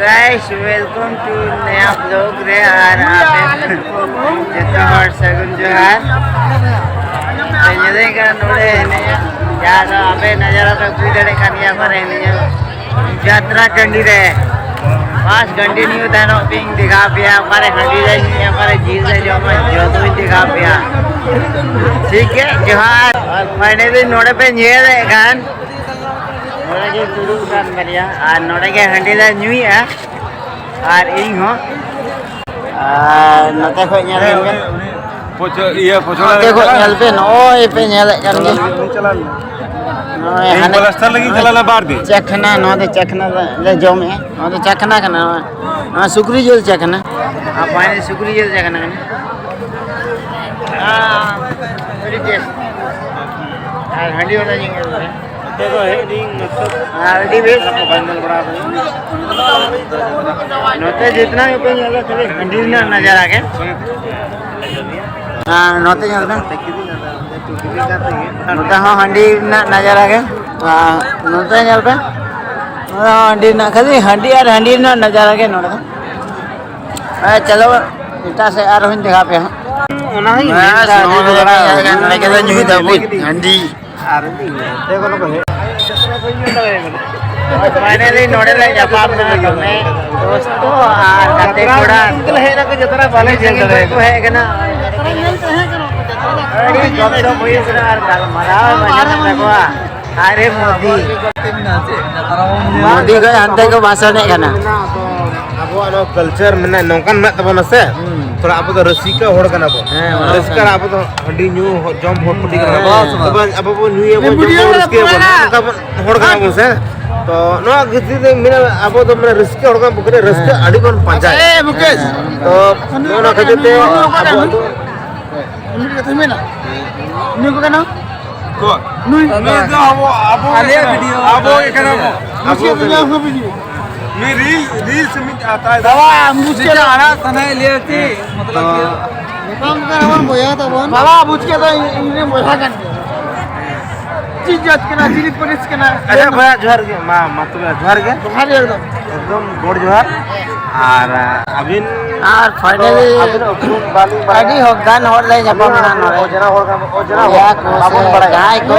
Guys welcome to नया blog रे are आपे जत्ता हर सगुन जोहार पेजदे का नोड़े ने यार आपे नजारा पे पूजड़े कानिया पर ने यात्रा कंडी रे पास कंटिन्यू थानो पिंग दिखा पिया हमारे हंडी जाई हमारे झील से जो मैं जो तो दिखा पिया ठीक है जोहार और मैंने भी नोड़े पे निये दे गान नोड़े के शुरू कर मरिया और नोड़े के हंडी दा न्यूई है और इन हो नते को nyal kan poco iya poco nate ko nyal pe no e pe nyal kan ge no e hane plaster lagi chala bar di चखना no de चखना ले जम है no de चखना kana no सुकरी जोल चखना आप पानी सुकरी जोल चखना kan very टेस्ट और हंडी वाला जिंग है देखो हेडिंग रेडी बेस फाइनल बड़ा नोते जितना पे जाला चले हंडी ना नजारा के हां नोते जाला नोते हां हंडी ना नजारा के हां नोते जाला पे हंडी ना खाली हंडी और हंडी ना नजारा के नोते चलो इटा से और हम दिखा पे ओना ही नोते के न्यू दबो हंडी देखो लोग फाइनली नोड़े ले जापान में गमे दोस्तों गाते कोड़ा अंकल है ना कि जतरा वाले जंगल को है कि ना अरे कब तो कोई सर काल मरा मजा देखो अरे मोदी के अंते को भाषण है ना अब वो कल्चर में नौकन में तब न से थोड़ा आप तो रसिका होड़ कना बो रसिका आप तो हड्डी न्यू जम होड़ पटी कना तब अब वो न्यू ये वो रसिका तब होड़ कना बो से तो नो गिति दे मेरा अब तो मेरा रसिका होड़ कना बकरे रसिका अड़ी कोन पंजा ए मुकेश तो नो ना खजते अब तो उनके कथे में ना न्यू को कना को न्यू तो अब आले वीडियो अब एकना अब वीडियो मैं रील समिट आता है दवा मुझके आना तने लेती मतलब काम का हम बोया तो बोन बाबा मुझके तो इन्हें बोया कर चीज जात के ना दिलीप पुलिस के ना अच्छा भैया जोहर के मां मतलब जोहर के एकदम गोड़ जोहर और अबिन और फाइनली बाली हो गान और ले जापान ना ओ जना बाबन बड़ा गाय को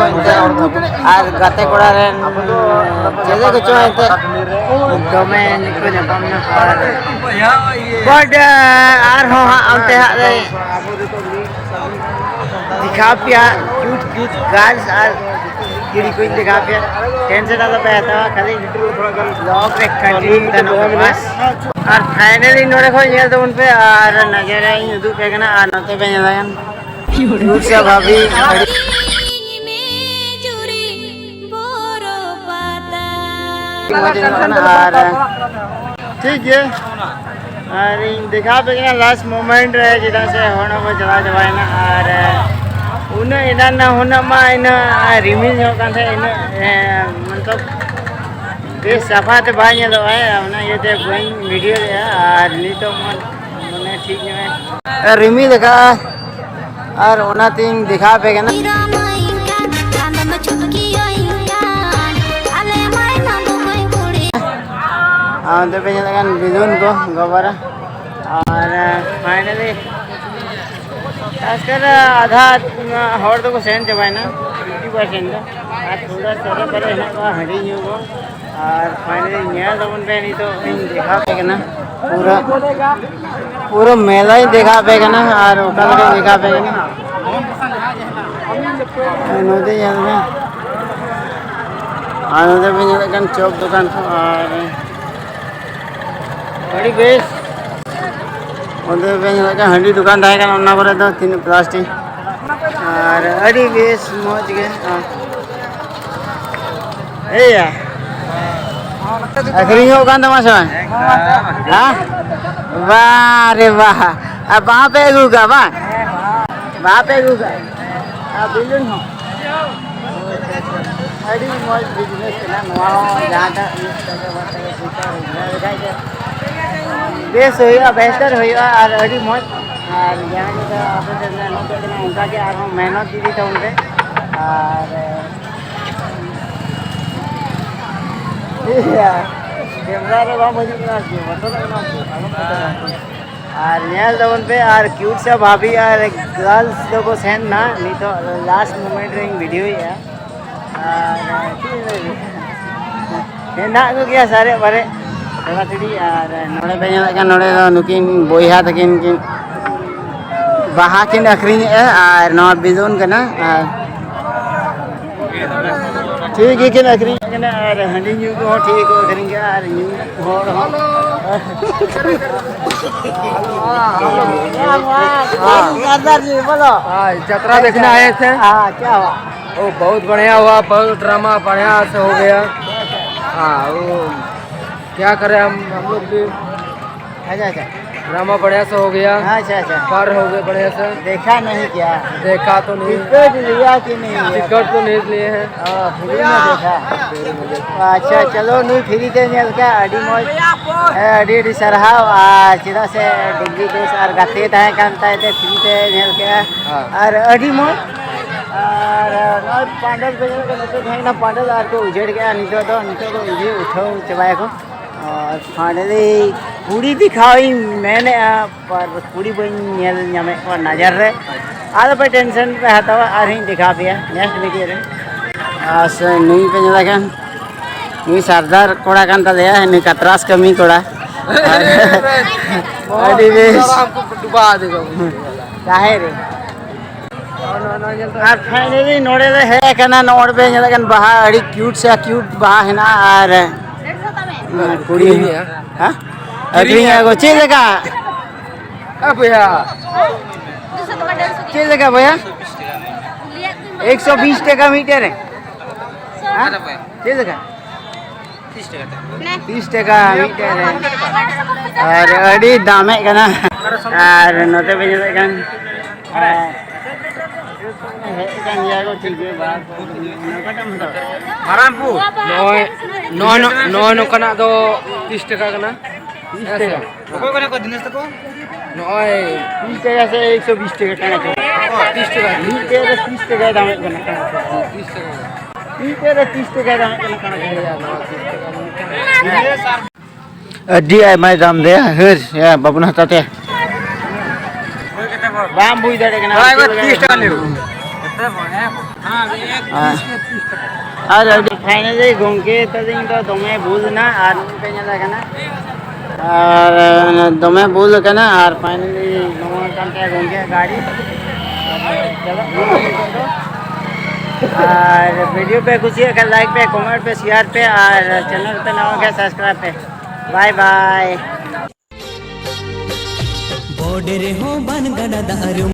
और गाते कोड़ा रे जेजे को चो है गमे निको जापान ना बट आर हो अंते हा दिखा पिया क्यूट गर्ल्स और गिरी कोई दिखा पिया टेंशन वाला पे आता खाली ब्लॉग रे कंटिन्यू तनो बस और फाइनली नोड़े को ये तो उन पे और नजर आई युदु पे कना और नते पे जान दूर से भाभी और ठीक है और दिखा पे कना लास्ट मोमेंट रहे जिदा से होना वो चला जवाए ना और उन इना ना होना मा इन रिमिल हो कान थे इन मतलब बेस सफा ते भाई ने दो है ना ये ते गोइंग वीडियो है और नी तो मने ठीक है रिमी देखा और ओना थिंग दिखा पे ना आंदे पे लगन बिजुन को गोबर और फाइनली खासकर आधा हॉर तो को सेंड जबाय ना 50% और थोड़ा सा पर है ना हड़ी न्यू को और फाइनली नया जबन पे नहीं तो इन देखा पे ना पूरा मेला ही देखा पे ना और उठल के देखा पे ना नोदे याद में आनंद पे लगन चौक दुकान और बड़ी बेस उधर पे लगा हंडी दुकान था का ना करे तो तीन प्लास्टिक और अड़ी बेस मौज के ए यार अखरी हो कांदा मासा हां वाह रे वाह अब वहां पे गुगा वहां पे गुगा अब बिल्डिंग हो अड़ी मौज बिजनेस ना नवा जहां का बेस होइया बेहतर होइया और अड़ी मौज और जहां का आपन ना उनका के आर मेहनत दी था उनके और कैमरा रे बाम हिजुग ना कि बतो ना और नेल दवन पे और क्यूट सा भाभी और गर्ल्स लोगो सेन ना नहीं तो लास्ट मोमेंट रे वीडियो ही है और ना को क्या सारे बारे दादा दीदी और नोड़े पे का नोड़े नुकिन बोइहा तकिन किन बाहा किन अखरिन और नौ बिजोन कना ठीक है किन अखरिन कना और हंडी न्यू को ठीक को अखरिन के और न्यू होड़ हो सरदार जी बोलो यात्रा देखने आए थे। हाँ क्या हुआ वो बहुत बढ़िया हुआ, बहुत ड्रामा बढ़िया से हो गया। हाँ वो क्या करें हम लोग भी, अच्छा अच्छा ड्रामा बढ़िया से हो गया, अच्छा अच्छा पार हो गए बढ़िया से। देखा नहीं क्या देखा तो नहीं, टिकट लिया कि नहीं लिया? टिकट तो नहीं लिए हैं। फ्री में देखा अच्छा चलो नहीं फ्री ते नेल का अडी मौज अडी अडी सरहाव चिदा से डिग्री देश और गाते ताहे कांता ते फ्री ते नेल के और अडी मौज और नॉट पांडल पे नते थाई ना पांडल आर को उजेड़ गया नितो तो इजे उठाओ चबाए को और फाइनली पूरी दिखाई मैंने पर पूरी बन नेल ᱧᱟᱢᱮ को नजर रे आदा पे टेंशन पे हतावा और ही दिखा पिया नेक्स्ट वीडियो रे आस नुई पे नेला कान नुई सरदार कोड़ा कान तलेया नुई कतरास कमी कोड़ा अडी बेस हमको डुबा देगा काहे रे और फाइनली नोड़े रे है कना नोड़ पे नेला कान बाहा अडी क्यूट से क्यूट बाहा है ना और कुड़ी हां अखरी को चे जगह अब भैया चे जगह भैया 120 टका मीटर है चे जगह 30 टका मीटर है और अड़ी दामे कना और नोते पे जले कन है कन यागो ठीक है बात नकटम तो हरामपुर नौ नौकना दो 30 टका कना 30 टका को दिनेश तको नय 30 टका से 120 टका कना 30 टका मीटर 30 टका दामे कना 30 टका मीटर 30 टका दामे कना अड्डी आई मैं दाम दे हर या बाबुना ताते बाम बुई दड़े कना 30 टका ले और फाइनली गोंके तदिन तो दमे भूल ना और पे नेला कना और दमे भूल कना और फाइनली नवा कांटे गोंके गाड़ी चलो और वीडियो पे खुशी है लाइक पे कमेंट पे शेयर पे और चैनल पे नवा के सब्सक्राइब पे बाय बाय बॉर्डर हो बन गना दारू